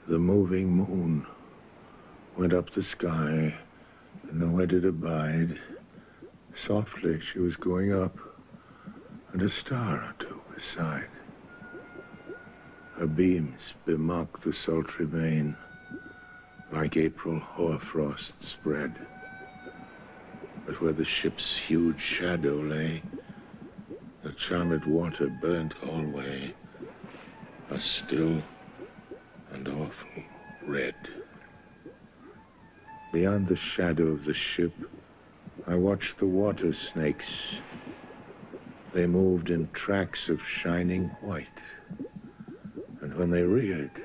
The moving moon went up the sky, and nowhere did abide. Softly she was going up, and a star or two beside. Her beams bemocked the sultry main, like April hoarfrost spread. But where the ship's huge shadow lay, the charmed water burnt alway, a still and awful red. Beyond the shadow of the ship, I watched the water snakes. They moved in tracks of shining white, and when they reared,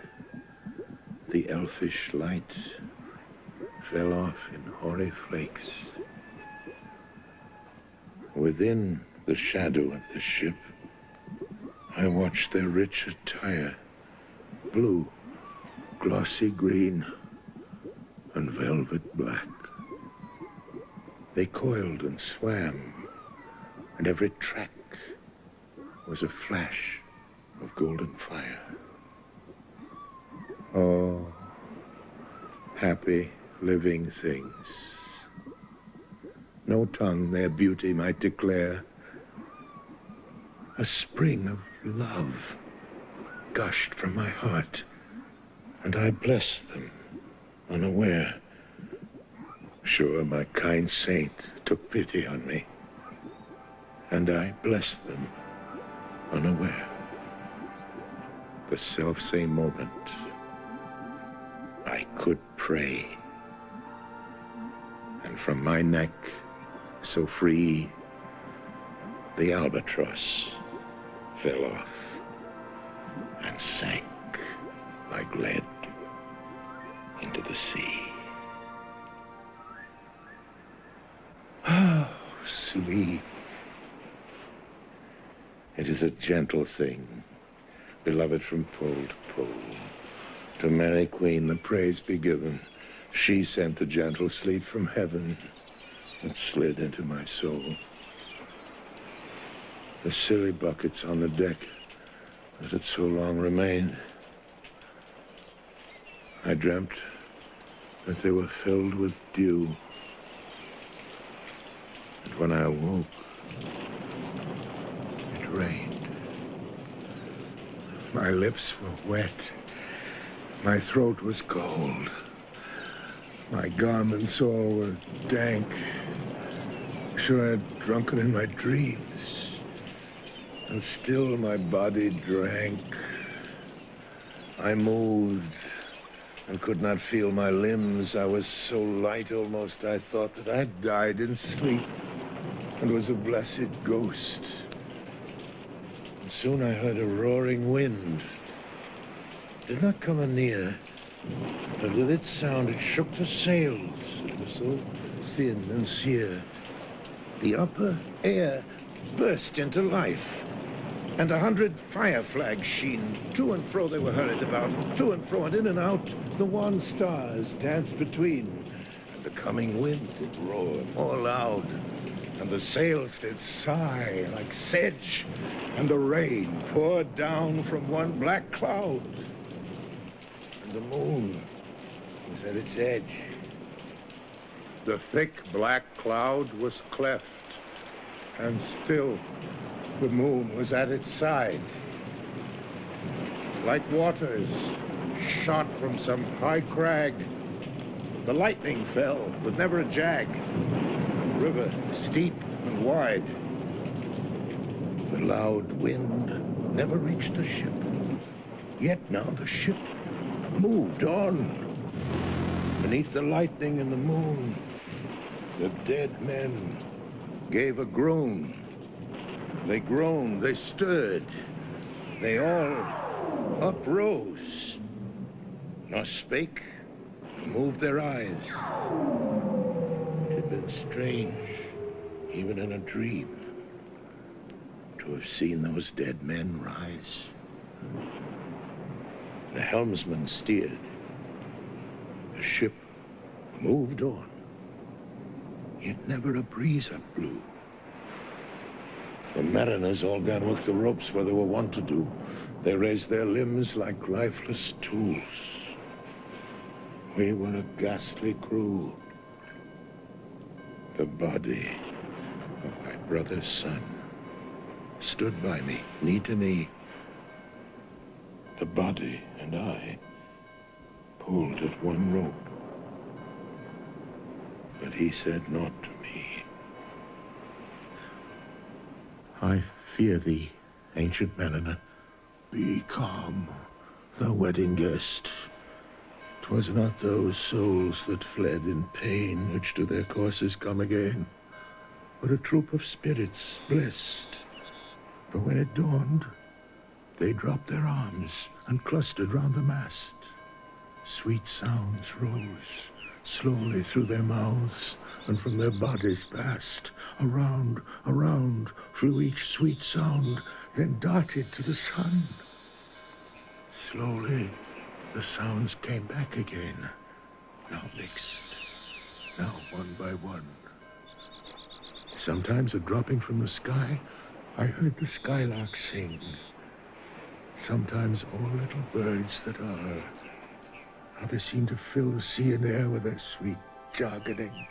the elfish light fell off in hoary flakes. Within the shadow of the ship, I watched their rich attire, blue, glossy green, and velvet black. They coiled and swam, and every track was a flash of golden fire. Oh, happy living things. No tongue their beauty might declare. A spring of love gushed from my heart, and I blessed them unaware. Sure, my kind saint took pity on me, and I blessed them unaware. The selfsame moment, I could pray, and from my neck, so free, the albatross fell off and sank like lead into the sea. Oh, sleep. It is a gentle thing, beloved from pole to pole. To Mary Queen the praise be given. She sent the gentle sleep from heaven and slid into my soul. The silly buckets on the deck that had so long remained, I dreamt that they were filled with dew. And when I awoke, it rained. My lips were wet. My throat was cold. My garments all were dank. Sure, I had drunken in my dreams. And still my body drank. I moved and could not feel my limbs. I was so light almost I thought that I died in sleep and was a blessed ghost. And soon I heard a roaring wind. It did not come anear, but with its sound it shook the sails that were so thin and sere. The upper air burst into life, and 100 fire flags sheen. To and fro they were hurried about, to and fro and in and out. The wan stars danced between, and the coming wind did roar more loud, and the sails did sigh like sedge, and the rain poured down from one black cloud, and the moon was at its edge. The thick black cloud was cleft, and still the moon was at its side. Like waters shot from some high crag, the lightning fell with never a jag, the river steep and wide. The loud wind never reached the ship, yet now the ship moved on. Beneath the lightning and the moon, the dead men gave a groan. They groaned, they stirred, they all uprose, nor spake, nor moved their eyes. It had been strange, even in a dream, to have seen those dead men rise. The helmsman steered. The ship moved on, yet never a breeze up blew. The mariners all gan work the ropes where they were wont to do. They raised their limbs like lifeless tools. We were a ghastly crew. The body of my brother's son stood by me, knee to knee. The body and I pulled at one rope. But he said naught to me. I fear thee, ancient mariner. Be calm, thou wedding guest. 'Twas not those souls that fled in pain which to their courses come again, but a troop of spirits blessed. For when it dawned, they dropped their arms and clustered round the mast. Sweet sounds rose slowly through their mouths, and from their bodies passed. Around, around, flew each sweet sound, then darted to the sun. Slowly, the sounds came back again, now mixed, now one by one. Sometimes, a dropping from the sky, I heard the skylark sing. Sometimes all little birds that are, how they seem to fill the sea and air with their sweet jargoning.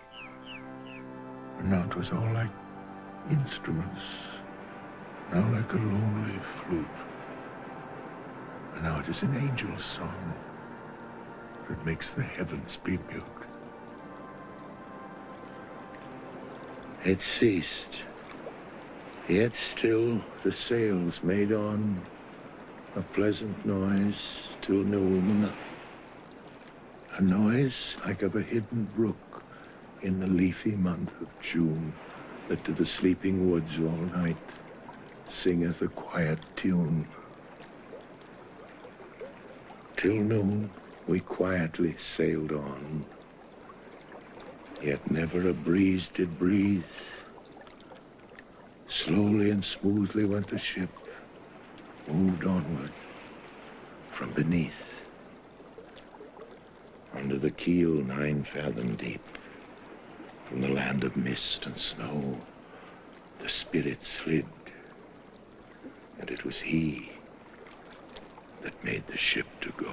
And now it was all like instruments, now like a lonely flute. And now it is an angel's song that makes the heavens be mute. It ceased, yet still the sails made on a pleasant noise till noon. A noise like of a hidden brook in the leafy month of June, that to the sleeping woods all night singeth a quiet tune. Till noon we quietly sailed on, yet never a breeze did breathe. Slowly and smoothly went the ship, moved onward from beneath. Under the keel 9 fathom deep, from the land of mist and snow, the spirit slid, and it was he that made the ship to go.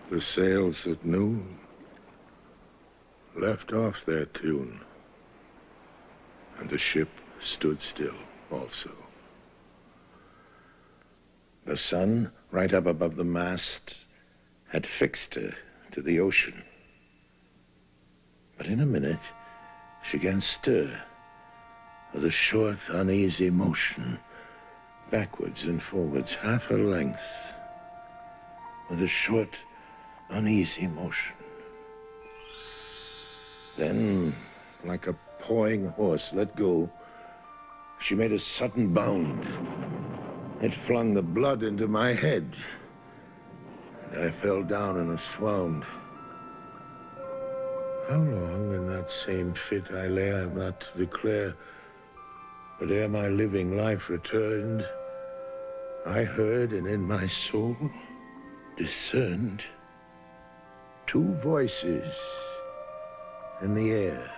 The sails at noon left off their tune, and the ship stood still also. The sun, right up above the mast, had fixed her to the ocean. But in a minute, she began stir with a short, uneasy motion, backwards and forwards, half her length, with a short, uneasy motion. Then, like a pawing horse let go, she made a sudden bound. It flung the blood into my head, and I fell down in a swound. How long in that same fit I lay, I have not to declare, but ere my living life returned, I heard, and in my soul discerned 2 voices in the air.